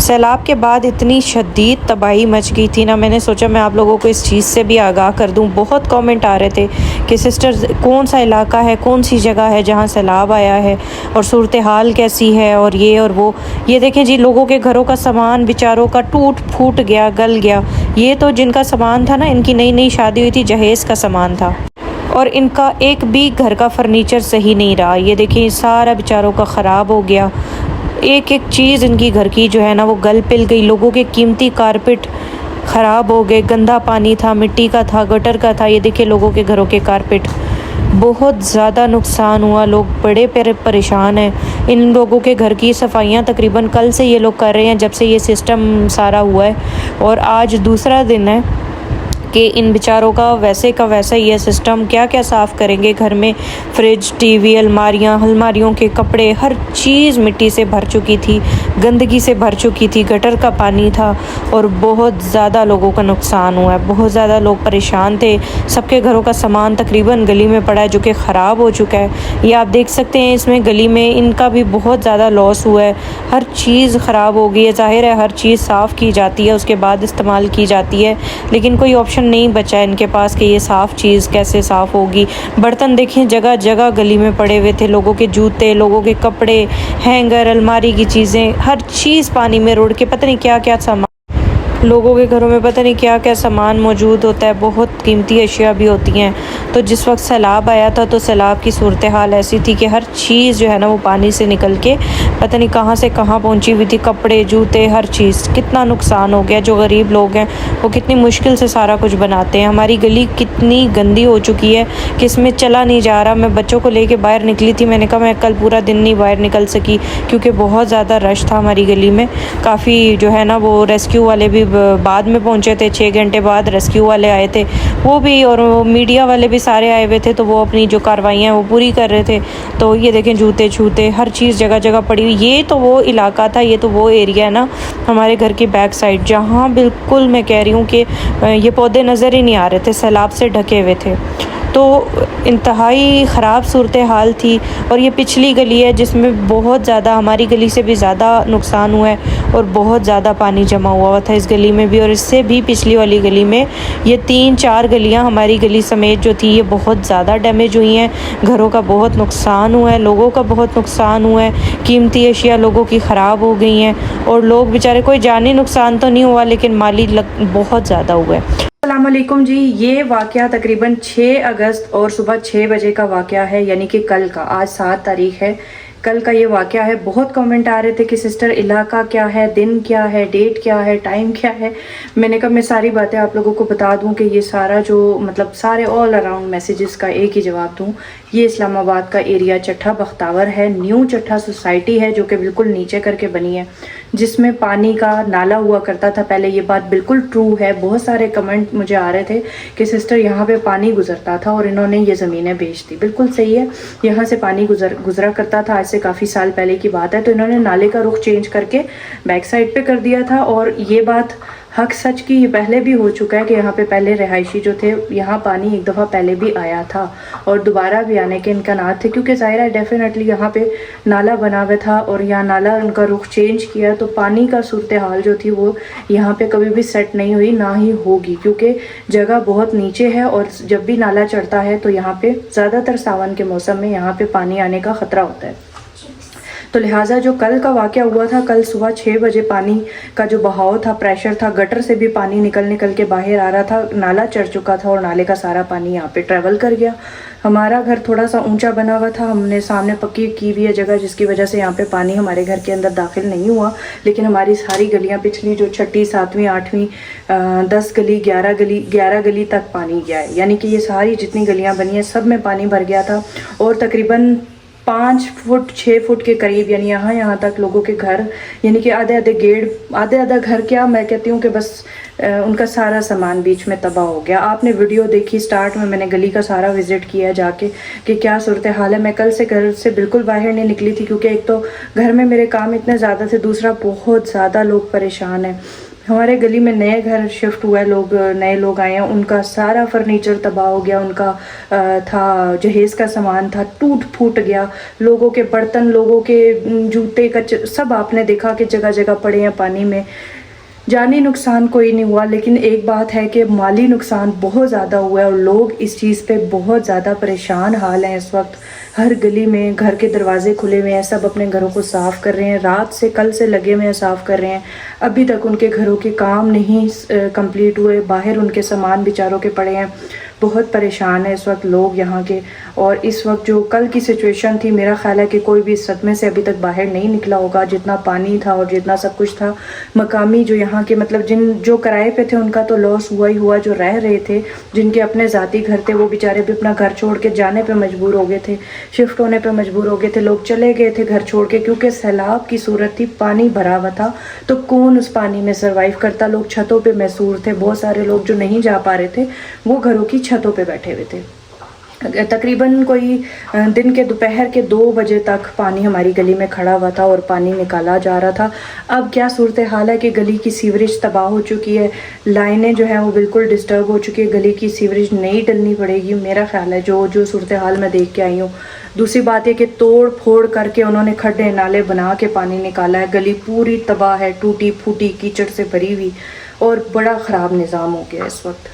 सैलाब के बाद इतनी शदीद तबाही मच गई थी ना, मैंने सोचा मैं आप लोगों को इस चीज़ से भी आगाह कर दूं। बहुत कमेंट आ रहे थे कि सिस्टर कौन सा इलाका है, कौन सी जगह है जहां सैलाब आया है और सूरत हाल कैसी है और ये और वो। ये देखें जी, लोगों के घरों का सामान बेचारों का टूट फूट गया, गल गया। ये तो जिनका सामान था ना, इनकी नई नई शादी हुई थी, जहेज़ का सामान था और इनका एक भी घर का फर्नीचर सही नहीं रहा। ये देखिए सारा बेचारों का ख़राब हो गया। एक एक चीज़ इनकी घर की जो है ना वो गल पिल गई। लोगों के कीमती कारपेट ख़राब हो गए। गंदा पानी था, मिट्टी का था, गटर का था। ये देखिए लोगों के घरों के कारपेट, बहुत ज़्यादा नुकसान हुआ। लोग बड़े परेशान हैं। इन लोगों के घर की सफाइयाँ तकरीबन कल से ये लोग कर रहे हैं, जब से ये सिस्टम सारा हुआ है, और आज दूसरा दिन है कि इन बेचारों का वैसे का वैसा ही है सिस्टम। क्या क्या साफ़ करेंगे घर में। फ्रिज, टीवी, अलमारियों के कपड़े, हर चीज़ मिट्टी से भर चुकी थी, गंदगी से भर चुकी थी, गटर का पानी था और बहुत ज़्यादा लोगों का नुकसान हुआ है। बहुत ज़्यादा लोग परेशान थे। सबके घरों का सामान तकरीबन गली में पड़ा है जो कि ख़राब हो चुका है। ये आप देख सकते हैं, इसमें गली में इनका भी बहुत ज़्यादा लॉस हुआ है। हर चीज़ ख़राब हो गई है। ज़ाहिर है हर चीज़ साफ़ की जाती है, उसके बाद इस्तेमाल की जाती है, लेकिन कोई ऑप्शन नहीं बचा है इनके पास कि ये साफ़ चीज़ कैसे साफ़ होगी। बर्तन देखें जगह जगह गली में पड़े हुए थे। लोगों के जूते, लोगों के कपड़े, हैंगर, अलमारी की चीज़ें, हर चीज़ पानी में रुड़ के पता नहीं क्या क्या सामान। लोगों के घरों में पता नहीं क्या क्या सामान मौजूद होता है। बहुत कीमती अशिया भी होती हैं। तो जिस वक्त सैलाब आया था तो सैलाब की सूरत हाल ऐसी थी कि हर चीज़ जो है ना वो पानी से निकल के पता नहीं कहाँ से कहाँ पहुँची हुई थी। कपड़े, जूते, हर चीज़। कितना नुकसान हो गया। जो गरीब लोग हैं वो कितनी मुश्किल से सारा कुछ बनाते हैं। हमारी गली कितनी गंदी हो चुकी है कि इसमें चला नहीं जा रहा। मैं बच्चों को लेके बाहर निकली थी, मैंने कहा मैं कल पूरा दिन नहीं बाहर निकल सकी क्योंकि बहुत ज़्यादा रश था हमारी गली में। काफ़ी जो है ना वो रेस्क्यू वाले भी बाद में पहुंचे थे। 6 घंटे बाद रेस्क्यू वाले आए थे वो भी, और मीडिया वाले भी सारे आए हुए थे, तो वो अपनी जो कार्रवाइयाँ वो पूरी कर रहे थे। तो ये देखें जूते छूते हर चीज़ जगह जगह पड़ी हुई। ये तो वो इलाका था, ये तो वो एरिया है ना हमारे घर की बैक साइड, जहाँ बिल्कुल मैं कह रही हूँ कि ये पौधे नज़र ही नहीं आ रहे थे, सैलाब से ढके हुए थे। तो इंतहाई ख़राब सूरत हाल थी। और ये पिछली गली है जिसमें बहुत ज़्यादा, हमारी गली से भी ज़्यादा नुकसान हुआ है और बहुत ज़्यादा पानी जमा हुआ था इस गली में भी, और इससे भी पिछली वाली गली में। ये 3-4 गलियां हमारी गली समेत जो थी ये बहुत ज़्यादा डैमेज हुई हैं। घरों का बहुत नुकसान हुआ है, लोगों का बहुत नुकसान हुआ है। कीमती अशिया लोगों की ख़राब हो गई हैं और लोग बेचारे, कोई जानी नुकसान तो नहीं हुआ लेकिन माली बहुत ज़्यादा हुआ है। अस्सलामुअलैकुम जी। ये वाक़या तकरीबन 6 अगस्त और सुबह 6 बजे का वाक़या है, यानी कि कल का। आज 7 तारीख है, कल का ये वाक़या है। बहुत कमेंट आ रहे थे कि सिस्टर इलाका क्या है, दिन क्या है, डेट क्या है, टाइम क्या है। मैंने कहा मैं सारी बातें आप लोगों को बता दूं कि ये सारा जो मतलब सारे ऑल अराउंड मैसेजेस का एक ही जवाब दूं। ये इस्लामाबाद का एरिया चट्ठा बख्तावर है। न्यू चट्ठा सोसाइटी है जो कि बिल्कुल नीचे करके बनी है, जिसमें पानी का नाला हुआ करता था पहले। ये बात बिल्कुल ट्रू है। बहुत सारे कमेंट मुझे आ रहे थे कि सिस्टर यहाँ पे पानी गुजरता था और इन्होंने ये ज़मीनें बेच दी। बिल्कुल सही है, यहाँ से पानी गुजरा करता था। आज से काफ़ी साल पहले की बात है। तो इन्होंने नाले का रुख चेंज करके बैक साइड पे कर दिया था। और ये बात हक सच की, ये पहले भी हो चुका है कि यहाँ पे पहले रहायशी जो थे, यहाँ पानी एक दफ़ा पहले भी आया था और दोबारा भी आने के इम्कानात थे, क्योंकि ज़ाहिर है डेफिनेटली यहाँ पे नाला बना हुआ था और यहाँ नाला उनका रुख चेंज किया तो पानी का सूरत हाल जो थी वो यहाँ पे कभी भी सेट नहीं हुई, ना ही होगी, क्योंकि जगह बहुत नीचे है और जब भी नाला चढ़ता है तो यहाँ पे ज़्यादातर सावन के मौसम में यहाँ पे पानी आने का ख़तरा होता है। तो लिहाजा जो कल का वाक़या हुआ था, कल सुबह 6 बजे पानी का जो बहाव था, प्रेशर था, गटर से भी पानी निकल के बाहर आ रहा था। नाला चढ़ चुका था और नाले का सारा पानी यहाँ पे ट्रैवल कर गया। हमारा घर थोड़ा सा ऊंचा बना हुआ था, हमने सामने पक्की की हुई है जगह, जिसकी वजह से यहाँ पे पानी हमारे घर के अंदर दाखिल नहीं हुआ। लेकिन हमारी सारी गलियाँ पिछली जो 6ठी, 7वीं, 8वीं, 10 गली, 11 गली तक पानी गया है। यानी कि ये सारी जितनी गलियाँ बनी है सब में पानी भर गया था। और तकरीबन 5 फुट 6 फुट के करीब, यानी यहाँ तक लोगों के घर, यानी कि आधे घर, क्या मैं कहती हूँ कि बस उनका सारा सामान बीच में तबाह हो गया। आपने वीडियो देखी, स्टार्ट में मैंने गली का सारा विज़िट किया जाके कि क्या सूरत हाल है। मैं कल से घर से बिल्कुल बाहर नहीं निकली थी, क्योंकि एक तो घर में मेरे काम इतने ज़्यादा थे, दूसरा बहुत ज़्यादा लोग परेशान हैं। हमारे गली में नए घर शिफ्ट हुआ है, नए लोग आए हैं, उनका सारा फर्नीचर तबाह हो गया, उनका था जहेज़ का सामान था, टूट फूट गया। लोगों के बर्तन, लोगों के जूते कच्चे सब आपने देखा कि जगह जगह पड़े हैं पानी में। जानी नुकसान कोई नहीं हुआ, लेकिन एक बात है कि माली नुकसान बहुत ज़्यादा हुआ है और लोग इस चीज़ पे बहुत ज़्यादा परेशान हाल हैं इस वक्त। हर गली में घर के दरवाजे खुले हुए हैं, सब अपने घरों को साफ़ कर रहे हैं, रात से कल से लगे हुए हैं, साफ़ कर रहे हैं। अभी तक उनके घरों के काम नहीं कंप्लीट हुए, बाहर उनके सामान बेचारों के पड़े हैं। बहुत परेशान है इस वक्त लोग यहाँ के। और इस वक्त जो कल की सिचुएशन थी, मेरा ख्याल है कि कोई भी इस सदमे से अभी तक बाहर नहीं निकला होगा। जितना पानी था और जितना सब कुछ था, मकामी जो यहाँ के मतलब जो किराए पे थे उनका तो लॉस हुआ ही हुआ। जो रह रहे थे, जिनके अपने ज़ाती घर थे, वो बेचारे भी अपना घर छोड़ के जाने पे मजबूर हो गए थे, शिफ्ट होने पे मजबूर हो गए थे। लोग चले गए थे घर छोड़ के, क्योंकि सैलाब की सूरत थी, पानी भरा हुआ था, तो कौन उस पानी में सर्वाइव करता। लोग छतों पे महसूर थे, बहुत सारे लोग जो नहीं जा पा रहे थे वो घरों की छतों पे बैठे हुए थे। तकरीबन कोई दिन के दोपहर के 2 बजे तक पानी हमारी गली में खड़ा हुआ था और पानी निकाला जा रहा था। अब क्या सूरत हाल है कि गली की सीवरेज तबाह हो चुकी है, लाइनें जो हैं वो बिल्कुल डिस्टर्ब हो चुकी है। गली की सीवरेज नई डलनी पड़ेगी, मेरा ख्याल है, जो सूरत हाल मैं देख के आई हूँ। दूसरी बात है कि तोड़ फोड़ करके उन्होंने खड्डे नाले बना के पानी निकाला है। गली पूरी तबाह है, टूटी फूटी कीचड़ से भरी हुई, और बड़ा ख़राब निज़ाम हो गया इस वक्त।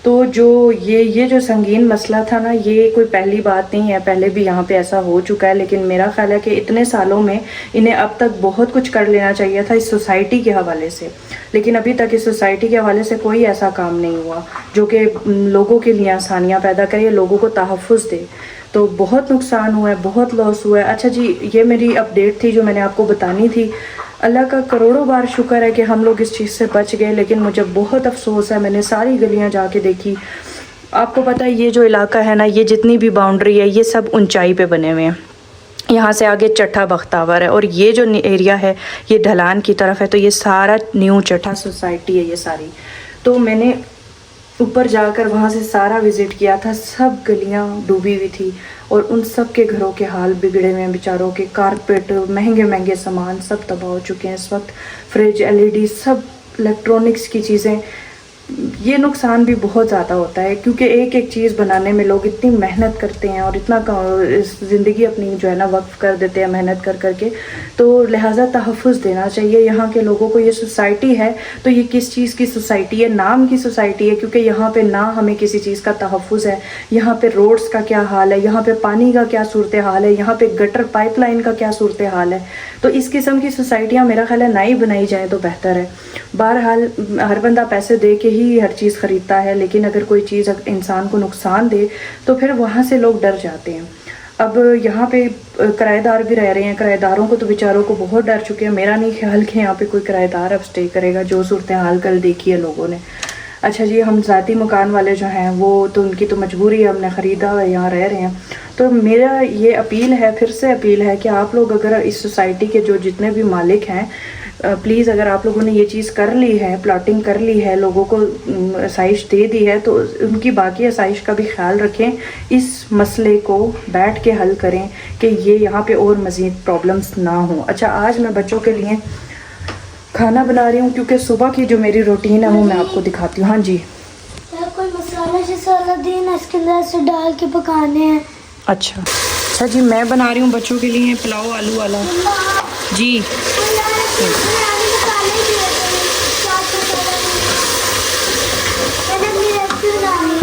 तो जो ये जो संगीन मसला था ना, ये कोई पहली बात नहीं है, पहले भी यहाँ पे ऐसा हो चुका है। लेकिन मेरा ख्याल है कि इतने सालों में इन्हें अब तक बहुत कुछ कर लेना चाहिए था इस सोसाइटी के हवाले से, लेकिन अभी तक इस सोसाइटी के हवाले से कोई ऐसा काम नहीं हुआ जो कि लोगों के लिए आसानियाँ पैदा करे, लोगों को तहफ़्फ़ुज़ दे। तो बहुत नुकसान हुआ है, बहुत लॉस हुआ है। अच्छा जी, ये मेरी अपडेट थी जो मैंने आपको बतानी थी। अल्लाह का करोड़ों बार शुक्र है कि हम लोग इस चीज़ से बच गए, लेकिन मुझे बहुत अफसोस है। मैंने सारी गलियां जाके देखी। आपको पता है ये जो इलाका है ना, ये जितनी भी बाउंड्री है, ये सब ऊंचाई पे बने हुए हैं। यहाँ से आगे चट्ठा बख्तावर है, और ये जो एरिया है ये ढलान की तरफ है, तो ये सारा न्यू चट्ठा सोसाइटी है ये सारी। तो मैंने ऊपर जाकर वहाँ से सारा विज़िट किया था। सब गलियाँ डूबी हुई थी और उन सब के घरों के हाल बिगड़े हुए हैं बेचारों के। कारपेट, महंगे महंगे सामान सब तबाह हो चुके हैं इस वक्त। फ्रिज, एलईडी, सब इलेक्ट्रॉनिक्स की चीज़ें। ये नुकसान भी बहुत ज़्यादा होता है, क्योंकि एक एक चीज़ बनाने में लोग इतनी मेहनत करते हैं और इतना ज़िंदगी अपनी जो है ना वक्फ कर देते हैं मेहनत कर करके। तो लिहाजा तहफ़्फ़ुज़ देना चाहिए यहाँ के लोगों को। ये सोसाइटी है तो ये किस चीज़ की सोसाइटी है? नाम की सोसाइटी है, क्योंकि यहाँ पे ना हमें किसी चीज़ का तहफ़्फ़ुज़ है। यहाँ पे रोड्स का क्या हाल है, यहाँ पे पानी का क्या सूरत हाल है, यहाँ पे गटर पाइपलाइन का क्या सूरत हाल है। तो इस किस्म की सोसाइटियाँ मेरा ख्याल है ना ही बनाई जाए तो बेहतर है। बहरहाल हर बंदा पैसे दे के ही हर चीज़ ख़रीदता है, लेकिन अगर कोई चीज़ इंसान को नुकसान दे तो फिर वहाँ से लोग डर जाते हैं। अब यहाँ पे किराएदार भी रह रहे हैं, किराएदारों को तो बेचारों को बहुत डर चुके हैं। मेरा नहीं ख्याल कि यहाँ पे कोई किराएदार अब स्टे करेगा, जो सूरत हाल कल देखी है लोगों ने। अच्छा जी, हम ज़ाती मकान वाले जो हैं वो तो उनकी तो मजबूरी है, हमने ख़रीदा है, यहाँ रह रहे हैं। तो मेरा ये अपील है, फिर से अपील है कि आप लोग अगर इस सोसाइटी के जो जितने भी मालिक हैं, प्लीज़ अगर आप लोगों ने ये चीज़ कर ली है, प्लॉटिंग कर ली है, लोगों को आसाइश दे दी है, तो उनकी बाकी आसाइश का भी ख्याल रखें। इस मसले को बैठ के हल करें कि ये यहाँ पे और मज़ीद प्रॉब्लम्स ना हो। अच्छा, आज मैं बच्चों के लिए खाना बना रही हूँ, क्योंकि सुबह की जो मेरी रूटीन है वो मैं आपको दिखाती हूँ। हाँ जी, कोई मसाला जैसा अलादीन इसके अंदर से डाल के पकाने हैं। अच्छा जी, मैं बना रही हूँ बच्चों के लिए पुलाव आलू वाला जी।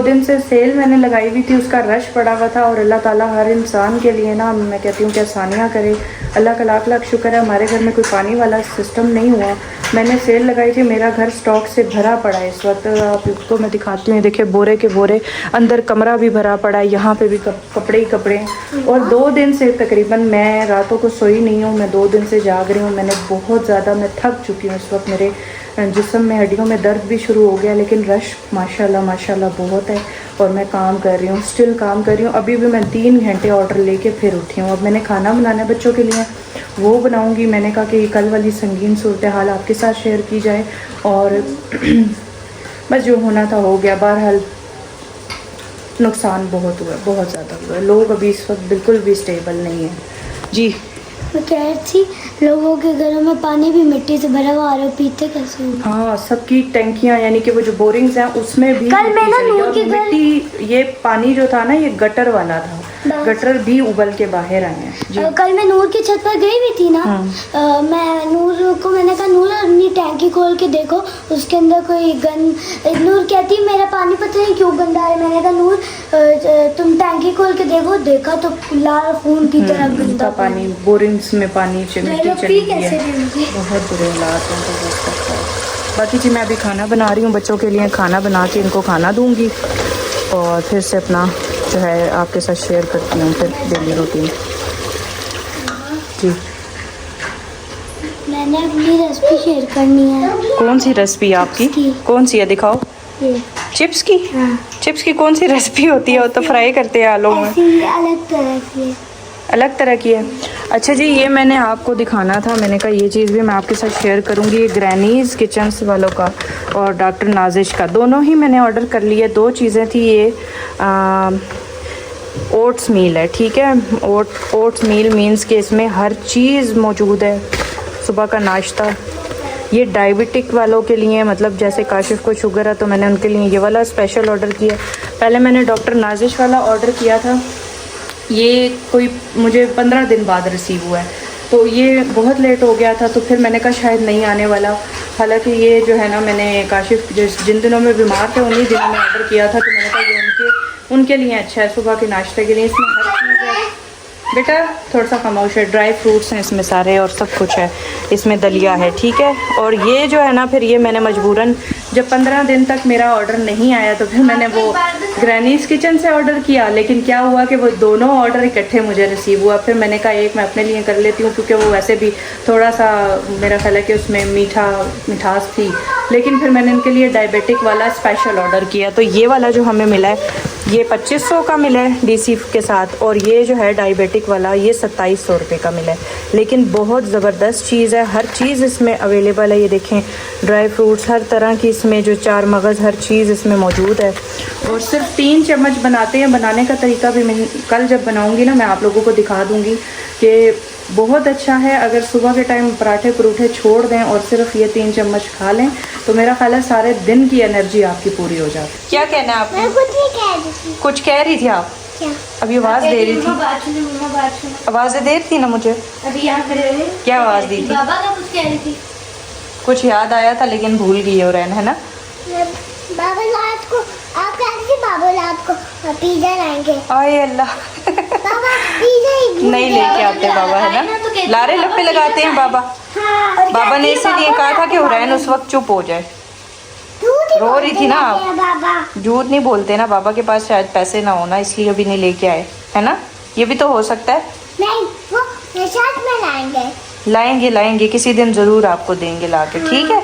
दिन से सेल मैंने लगाई हुई थी, उसका रश पड़ा हुआ था, और अल्लाह ताला हर इंसान के लिए ना, मैं कहती हूँ कि आसानियाँ करे। अल्लाह का लाख लाख शुक्र है हमारे घर में कोई पानी वाला सिस्टम नहीं हुआ। मैंने सेल लगाई थी, मेरा घर स्टॉक से भरा पड़ा है इस वक्त। आपको मैं दिखाती हूँ, देखिए बोरे के बोरे, अंदर कमरा भी भरा पड़ा है, यहाँ पे भी कपड़े ही कपड़े। और 2 दिन से तकरीबन मैं रातों को सोई नहीं हूँ, मैं 2 दिन से जाग रही हूँ। मैंने बहुत ज़्यादा, मैं थक चुकी हूँ इस वक्त। मेरे जिस्म में हड्डियों में दर्द भी शुरू हो गया, लेकिन रश माशाल्लाह बहुत है और मैं काम कर रही हूँ, स्टिल काम कर रही हूँ। अभी भी मैं 3 घंटे ऑर्डर लेके फिर उठी हूँ। अब मैंने खाना बनाना है बच्चों के लिए, वो बनाऊँगी। मैंने कहा कि कल वाली संगीन सूरत हाल आपके साथ शेयर की जाए, और बस जो होना था हो गया। बहरहाल नुकसान बहुत हुआ, बहुत ज़्यादा हुआ। लोग अभी इस वक्त बिल्कुल भी स्टेबल नहीं है जी। मैं कह रही थी लोगों के घरों में पानी भी मिट्टी से भरा हुआ आ रहा है, पीते कैसे होंगे? हाँ, सबकी टैंकियाँ यानी कि वो जो बोरिंग्स हैं उसमें भी कल मैं ना मिट्टी चली नूर के गई। घर- मिट्टी, ये पानी जो था ना ये गटर वाला था, बस। गटर भी उबल के बाहर आए हैं जी। कल मैं नूर की छत पर गई हुई थी ना, मैं नूर को मैंने कहा नूर अपनी टैंकी खोल के देखो, उसके अंदर कोई नूर कहती मेरा पानी पता नहीं क्यों गंदा है। मैंने कहा नूर तुम टैंकी खोल के देखो, देखा तो लाल खून की तरह गंदा पानी, बोरिंग्स में पानी मिट्टी चली गई है, कैसे बहुत बुरे हालात हैं। तो बहुत सख्त है। बाकी जी मैं अभी खाना बना रही हूँ, बच्चों के लिए खाना बना के इनको खाना दूंगी और फिर से अपना जो है आपके साथ शेयर करती हूँ फिर डेली रूटीन जी। मैंने अपनी रेसिपी शेयर करनी है। कौन सी रेसिपी आपकी? चिप्स की। कौन सी है, दिखाओ। ये चिप्स की? हाँ। चिप्स की कौन सी रेसिपी होती है? वो तो फ्राई करते हैं आलू में। ऐसी अलग तरह की है। अलग तरह की है। अच्छा जी, ये मैंने आपको दिखाना था, मैंने कहा ये चीज़ भी मैं आपके साथ शेयर करूँगी। ये ग्रैनीज़ किचन्स वालों का और डॉक्टर नाजिश का, दोनों ही मैंने ऑर्डर कर लिए। 2 चीज़ें थी। ये ओट्स मील है, ठीक है। ओट्स मील मीन्स कि इसमें हर चीज़ मौजूद है, सुबह का नाश्ता। ये डायबिटिक वालों के लिए, मतलब जैसे काशिफ को शुगर है तो मैंने उनके लिए ये वाला स्पेशल ऑर्डर किया। पहले मैंने डॉक्टर नाजिश वाला ऑर्डर किया था, ये कोई मुझे 15 दिन बाद रिसीव हुआ है, तो ये बहुत लेट हो गया था। तो फिर मैंने कहा शायद नहीं आने वाला। हालांकि ये जो है ना, मैंने काशिफ जिन दिनों में बीमार थे उन्हीं दिनों में ऑर्डर किया था, तो मैंने कहा ये उनके लिए अच्छा है, सुबह के नाश्ते के लिए। इसमें हर चीज़ है बेटा, थोड़ा सा खामोश है। ड्राई फ्रूट्स हैं इसमें सारे और सब कुछ है इसमें, दलिया है, ठीक है। और ये जो है ना, फिर ये मैंने मजबूरन, जब 15 दिन तक मेरा ऑर्डर नहीं आया तो फिर मैंने वो ग्रैनीज़ किचन से ऑर्डर किया। लेकिन क्या हुआ कि वो दोनों ऑर्डर इकट्ठे मुझे रिसीव हुआ। फिर मैंने कहा एक मैं अपने लिए कर लेती हूँ, क्योंकि वो वैसे भी थोड़ा सा मेरा ख्याल है कि उसमें मिठास थी। लेकिन फिर मैंने इनके लिए डायबिटिक वाला स्पेशल ऑर्डर किया। तो ये वाला जो हमें मिला है ये 2500 का मिला है डीसी के साथ, और ये जो है डायबिटिक वाला ये 2700 रुपये का मिला है। लेकिन बहुत ज़बरदस्त चीज़ है, हर चीज़ इसमें अवेलेबल है। ये देखें, ड्राई फ्रूट्स हर तरह की इसमें, जो 4 मगज़ हर चीज़ इसमें मौजूद है। और सिर्फ 3 चम्मच बनाते हैं। बनाने का तरीका भी मैं कल जब बनाऊँगी ना, मैं आप लोगों को दिखा दूँगी कि बहुत अच्छा है। अगर सुबह के टाइम पराठे परूठे छोड़ दें और सिर्फ ये 3 चम्मच खा लें तो मेरा ख्याल है सारे दिन की एनर्जी आपकी पूरी हो जाती है। क्या कहना है आपने? मैं कुछ नहीं कह रही थी। कुछ कह रही थी आप? क्या? अभी आवाज़ दे रही थी, आवाज़ें दे रही थी ना मुझे। अभी यहाँ खड़े हुए क्या आवाज़ दी थी? बाबा का कुछ कह रही थी। कुछ याद आया था लेकिन भूल गई हो रैन, है ना? बाबा रात को आप कह रही थी, बाबा रात को पिज़्ज़ा लाएंगे। आए अल्लाह बाबा पिज़्ज़ा ही नहीं लेके आते बाबा, है ना? लारे लपे लगाते हैं बाबा। हाँ, बाबा ने इसीलिए कहा था कि हुरैन उस वक्त चुप हो जाए। रो रही थी ना आप? बाबा झूठ नहीं बोलते ना, बाबा के पास शायद पैसे ना होना इसलिए अभी नहीं लेके आए, है ना? ये भी तो हो सकता है। नहीं, वो साथ में लाएंगे। लाएंगे किसी दिन ज़रूर आपको देंगे ला के, ठीक है?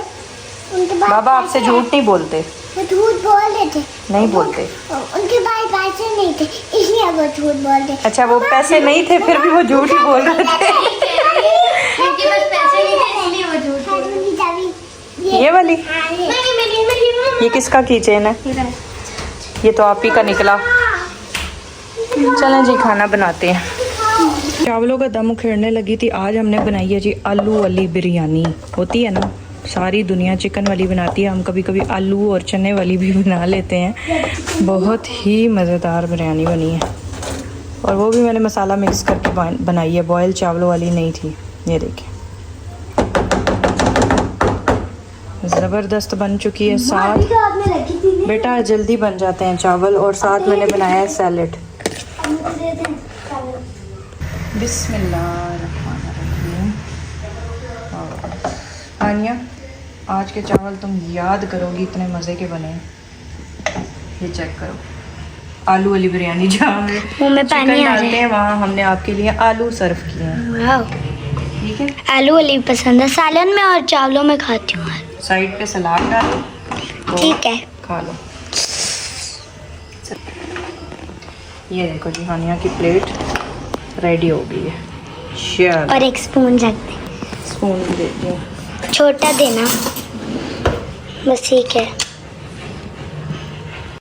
उनके पास बाबा आपसे झूठ नहीं बोलते। वो झूठ बोल रहे थे। नहीं बोलते। उनके पास पैसे नहीं थे इसलिए वो झूठ बोल रहे। अच्छा, वो पैसे नहीं थे फिर भी वो झूठ ही बोल रहे थे। उनके पास पैसे नहीं थे इसलिए वो झूठ बोल रहे। ये वाली, ये किसका कीचेन है? ये तो आप ही का निकला। चलें जी, खाना बनाते हैं। चावलों का दम उखेड़ने लगी थी। आज हमने बनाई है जी आलू वाली बिरयानी। होती है ना, सारी दुनिया चिकन वाली बनाती है, हम कभी कभी आलू और चने वाली भी बना लेते हैं। बहुत ही मज़ेदार बिरयानी बनी है, और वो भी मैंने मसाला मिक्स करके बनाई है, बॉयल चावलों वाली नहीं थी। ये देखिए, ज़बरदस्त बन चुकी है। साथ बेटा जल्दी बन जाते हैं चावल, और साथ मैंने बनाया है सैलेड। बिस्मिल्लाहिर्रहमानिर्रहीम। आनिया, आज के चावल तुम याद करोगी, इतने मज़े के बने। ये चेक करो, आलू वाली बिरयानी। जहाँ में चिकन डालते हैं वहाँ हमने आपके लिए आलू सर्व किए हैं। ठीक है, आलू वाली पसंद है, सालन में और चावलों में खाती हूँ। साइड पे सलाद डालो तो ठीक है, खा लो। ये देखो जी, हानिया की प्लेट रेडी हो गई है। चलो, और एक स्पून रख दे। स्पून दे दो, छोटा देना बस, ठीक है।